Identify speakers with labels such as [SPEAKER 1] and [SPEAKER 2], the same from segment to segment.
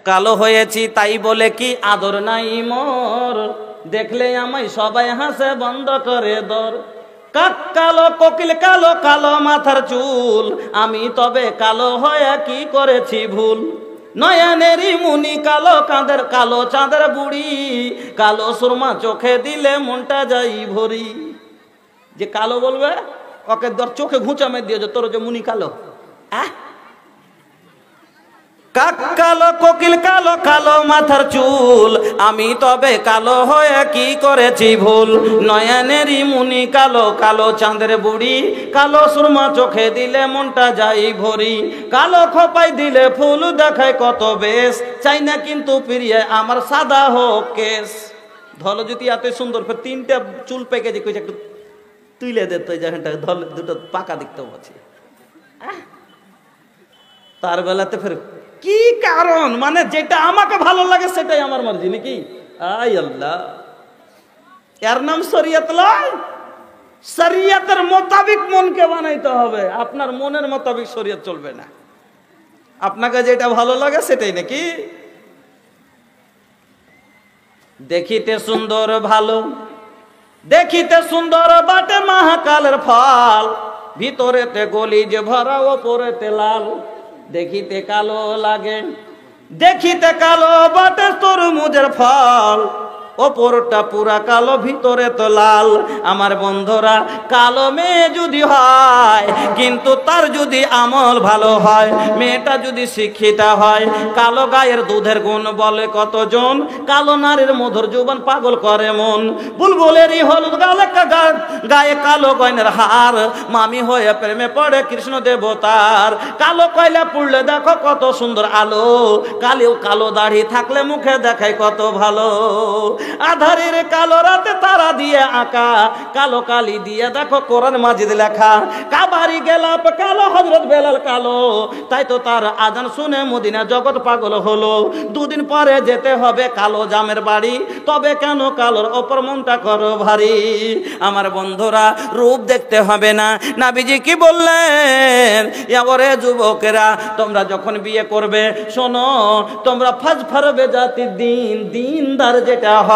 [SPEAKER 1] কালো হয়েছি তাই বলে কি আদর নাই মোর, দেখলে আমায় সবাই হাসে বন্ধ করে দর। কাক কালো কোকিল কালো, কালো মাথার চুল, আমি তবে কালো হয়ে কি করেছি ভুল। নয়নেরই মুনি কালো, কাঁদের কালো চাঁদের বুড়ি, কালো সুরমা চোখে দিলে মনটা যাই ভরি। যে কালো বলবে ওকে তোর চোখে ঘুঁচা মেরে দিয়ে তোর যে মুনি কালো। কাক কালো কোকিল কালো, কালো মাথার চুল, আমি তবে কালো হয়ে কি করেছি ভুল। নয়নেরই মুনি কালো, কালো চাঁদের বুড়ি, কালো সুরমা চোখে দিলে মনটা যাই ভরি। কালো খোপায় দিলে ফুল দেখায় কত বেশ, চাই না কিন্তু প্রিয় আমার সাদা হোক কেশ। ধলো যদি এত সুন্দর তিনটা চুল পেকে যে একটু তুলে দিত, ধল দুটো পাকা দেখতে পাচ্ছি। তার বেলাতে ফের কি কারণ, মানে যেটা আমাকে ভালো লাগে সেটাই আমার মর্জি নাকি? আই আল্লাহ, এর নাম শরীয়ত লয়। শরীয়তের মোতাবিক মনকে বানাইতে হবে, আপনার মনের মোতাবিক শরীয়ত চলবে না। আপনাকে যেটা ভালো লাগে সেটাই নাকি? দেখিতে সুন্দর ভালো, দেখিতে সুন্দর বাটে মহাকালের ফল, ভিতরেতে গলি যে ভরা ওপরেতে লাল। দেখিতে কালো লাগে, দেখিতে কালো বাটে তরমুজের ফল, ওপরটা পুরা কালো ভিতরে তো লাল। আমার বন্ধুরা, কালো মেয়ে যদি হয় কিন্তু তার যদি আমল ভালো হয়, মেয়েটা যদি শিক্ষিতা হয়, কালো গায়ের দুধের গুণ বলে কতজন, কালো নারীর মধুর যৌবন পাগল করে মন। বুলবুলেরই হলুদ গায়ে কালো গয়নার হার, মামি হয়ে প্রেমে পড়ে কৃষ্ণ দেবতার। কালো কয়লা পুড়লে দেখো কত সুন্দর আলো, কালো কালো দাড়ি থাকলে মুখে দেখায় কত ভালো। আধারের কালো রাতে তারা দিয়ে আঁকা, কালো কালি দিয়ে দেখো কোরআন মাজিদ লেখা। কাবারি গেলাপ কালো, হযরত বেলাল কালো, তাই তো তার আজান শুনে মদিনা জগৎ পাগল হলো। দুদিন পরে যেতে হবে কালো জামের বাড়ি, তবে কেন কালোর ওপর মনটা করো ভারী। আমার বন্ধুরা, রূপ দেখতে হবে না, নবীজি কি বললেন? এবারে যুবকেরা, তোমরা যখন বিয়ে করবে শোনো, তোমরা ফাজফারবে জাতির দিন, দিনদার যেটা হবে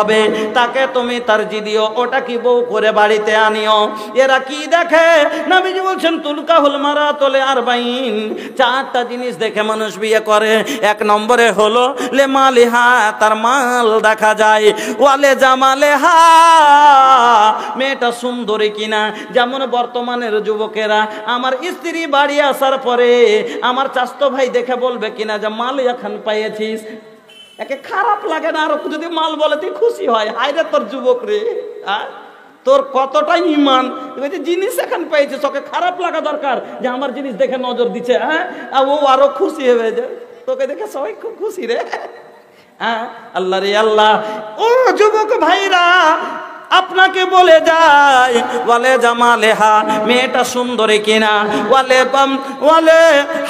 [SPEAKER 1] তাকে তুমি তার দিও, ওটা কি বউ করে বাড়িতে আনিও। এরা কি দেখে? নবীজি বলছেন তুলকাহুল মারাতুল আরবাইন, চারটা জিনিস দেখে মানুষ বিয়ে করে। এক নম্বরে হলো লে মালিহা, তার মাল দেখা যায়। ওয়ালে জামালেহা, মেয়েটা সুন্দরী কিনা। যেমন বর্তমানের যুবকেরা, আমার স্ত্রী বাড়ি আসার পরে আমার চাচতো ভাই দেখে বলবে কিনা যে মাল এখন পেয়েছিস, একে খারাপ লাগে না? আর যদি মাল বলে তুই খুশি হয়, হায় রে তোর যুবক রে, তোর কতটা ইমান, জিনিস এখন পেয়েছে, তোকে খারাপ লাগা দরকার যে আমার জিনিস দেখে নজর দিচ্ছে। হ্যাঁ, ও আরো খুশি হবে যে তোকে দেখে সবাই খুব খুশি রে। হ্যাঁ, আল্লাহ রে আল্লাহ। ও যুবক ভাইরা, আপনাকে বলে যায় ওয়ালে জামালেহা, মেয়েটা সুন্দরী কিনা। ওয়ালে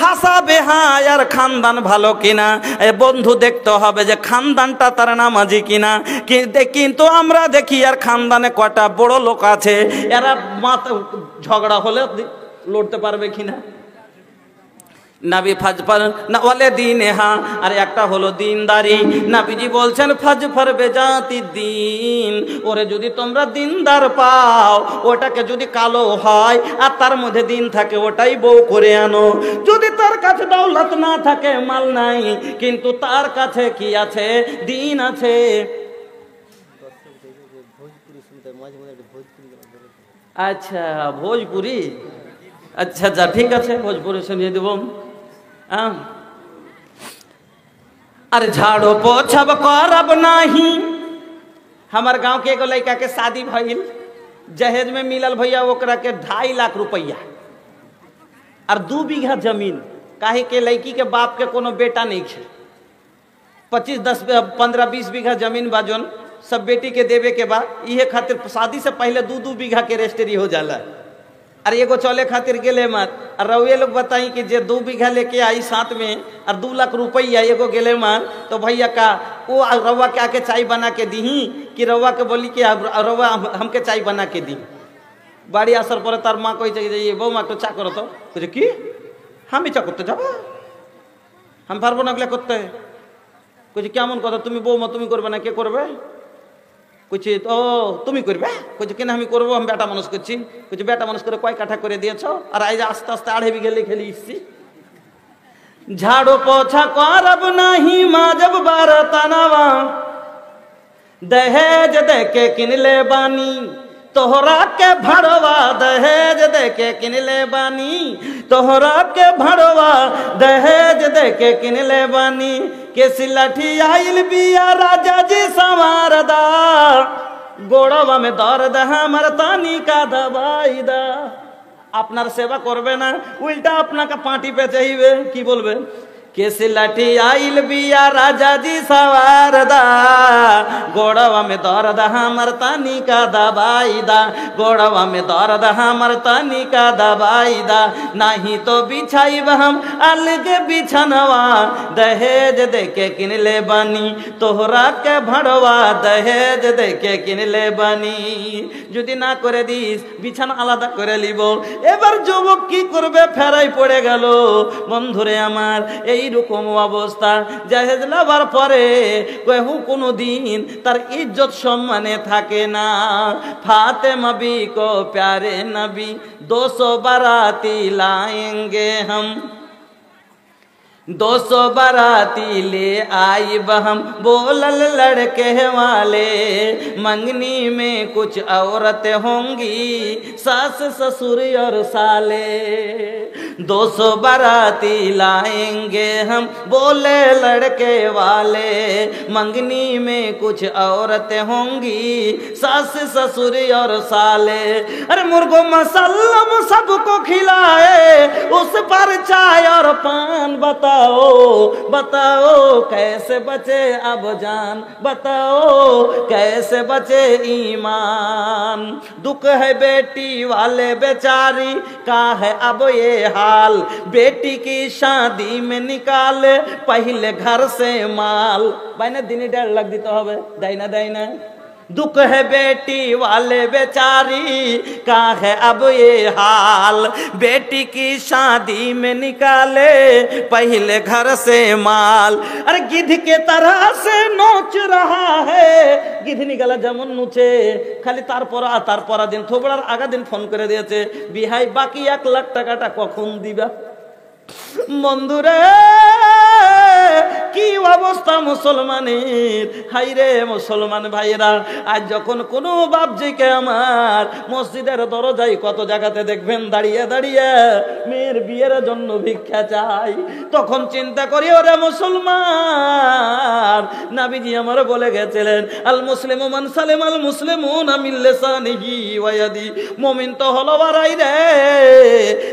[SPEAKER 1] হাসাবেহা, আর খানদান ভালো কিনা। বন্ধু দেখতে হবে যে খানদানটা তার নামাজি কিনা। কিন্তু আমরা দেখি আর খানদানে কটা বড় লোক আছে, এরা মাথা ঝগড়া হলে লড়তে পারবে কিনা। নবী ফাজফার না ওয়ালে দিনেহা, আর একটা হলো দিনদারি। নবীজি বলছেন ফাজফার বেজাতি দিন, ওরে যদি তোমরা দিনদার পাও, ওটাকে যদি কালো হয় আর তার মধ্যে দিন থাকে, ওটাই বউ করে আনো। যদি তার কাছে দৌলত না থাকে, মাল নাই, কিন্তু তার কাছে কি আছে? দিন আছে। আচ্ছা, ভোজপুরি, আচ্ছা যা ঠিক আছে, ভোজপুরি শুনিয়ে দেব। अरे झाड़ो पोछब करब नहीं। हमार गांव के एगो लड़का के शादी भइल, जहेज में मिलल भैया ओकरा के 2.5 लाख रुपया और 2 बीघा जमीन। काहे के लड़की के बाप के कोनो बेटा नहीं है, 25, 10, 15, 20 बीघा जमीन बाजन सब बेटी के देवे के बाद, इहे खातिर शादी से पहले 2-2 बीघा के रजिस्ट्री हो जाला। अरे एगो चले खातिर गेले मत, और रउए लोग बताई कि जे 2 बीघा लेके आई साथ में और 2 लाख रुपया एगो गेले मत, तो भैया का वो रउआ के आके चाय बना के दी, कि रउआ के बोली कि रउआ हमके चाय बना के दी। बाड़ी आसर पर तार माँ कही चाहिए बो माँ तो चा करो, तो कि हम चा करते যাব, हम পারবো না এগুলা করতে। কইছে কেমন কথা, তুমি বৌমা তুমি করবে না কে করবে? কইছে ও তুমি করবে? কইছে কেন আমি করবো, আমি বেটা মানুষ করছি। কইছে বেটা মানুষ করে কয় কাঠা করে দিয়েছ? আর আজ আস্তে আস্তে 2.5 বিঘে লিখে লিখছি। झाड़ू पोछा करब नहीं माजब बरतनवा, दहेज देके किनले बानी तोहरा के भड़वा, दहेज देके किनले बानी तोहरा के भड़वा, दहेज देके किनले बानी। केसी लाठी आइल बिया राजा जी संवारदा, गोड़वा में दर्द हमर तानी का दवाई दा। আপনার সেবা করবে না, উল্টা আপনাকে পাটি পেঁচে হইবে। কি বলবে? কেসি লাঠি আইল বিয়া রাজা জি সওয়ারদা, गोड़वा में दर्द हमर तानी का दवाई दा, गोड़वा में दर्द हमर तानी का दवाई दा। नहीं तो बिछाइब हम अलग बिछनवा, दहेज देके किनले बानी तोहरा के भड़वा, दहेज देके किनले बानी। যদি না করে দিস বিছানা আলাদা করে লিব। এবার যুবক কি করবে? ফেরাই পড়ে গেল। বন্ধুরে আমার, এই রকম অবস্থা। জাহেজ লাভার পরে কেউ কোনো দিন তার ইজ্জত সম্মানে থাকে না। ফাতেমা বি কো প্যারে নবী 200 বারাতি লাएंगे हम, 200 बाराती ले आई बहम, बोलल लड़के वाले मंगनी में कुछ औरतें होंगी, सास ससुर और साले। 200 बाराती लाएंगे हम, बोले लड़के वाले मंगनी में कुछ औरतें होंगी, सास ससुर और साले। अरे मुर्गो मसल्लम सबको खिलाए, उस पर चाय और पान बताओ, बताओ कैसे बचे अब जान, बताओ कैसे बचे ईमान। दुख है बेटी वाले बेचारी का है अब ये हाल, बेटी की शादी में निकाले पहले घर से माल। বাইনা দিনে 1.5 লাখ দিতে হবে, দেয় না দেয় না। दुख है बेटी वाले बेचारी का है अब ये हाल, बेटी की शादी में निकाले पहले घर से माल। अरे गिद्ध के तरह से नोच रहा है, गिद्ध निकाला যেমন নুচে, খালি তারপর দিন থোবড়ার আগা দিন ফোন করে দিয়েছে, বিহাই বাকি 1 লাখ টাকাটা কখন দিবা? বন্ধুরে কি অবস্থা মুসলমানের! হাইরে মুসলমান ভাইরা, আজ যখন কোনো বাপজিকে আমার মসজিদের দরজায় কত জায়গাতে দেখবেন দাঁড়িয়ে দাঁড়িয়ে মেয়ের বিয়ের জন্য ভিক্ষা চাই, তখন চিন্তা করি ওরে মুসলমান, নবীজি আমার বলে গেছিলেন আল মুসলিমু মান সালিম আল মুসলিমুনা মিন লিসানিহি ওয়া ইয়াদি। মুমিন তো হলো বারাই রে,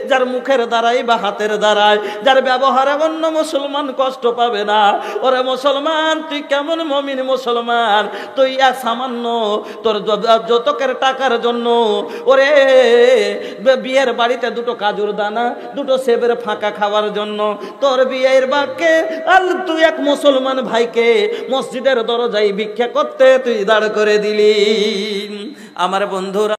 [SPEAKER 1] যার মুখের দ্বারাই বা হাতের দ্বারাই, যার ব্যবহারে অন্য মুসলমান কষ্ট পাবে না। ওরে মুসলমান, তুই কেমন মমিন মুসলমান? তুই এক সামান্য তোর যতকের টাকার জন্য ওরে বিয়ের বাড়িতে 2টো কাজুর দানা, 2টো সেবের ফাঁকা খাওয়ার জন্য তোর বিয়ের বাক্যে আর তুই এক মুসলমান ভাইকে মসজিদের দরজায় ভিক্ষা করতে তুই দাঁড় করে দিলি। আমার বন্ধুরা,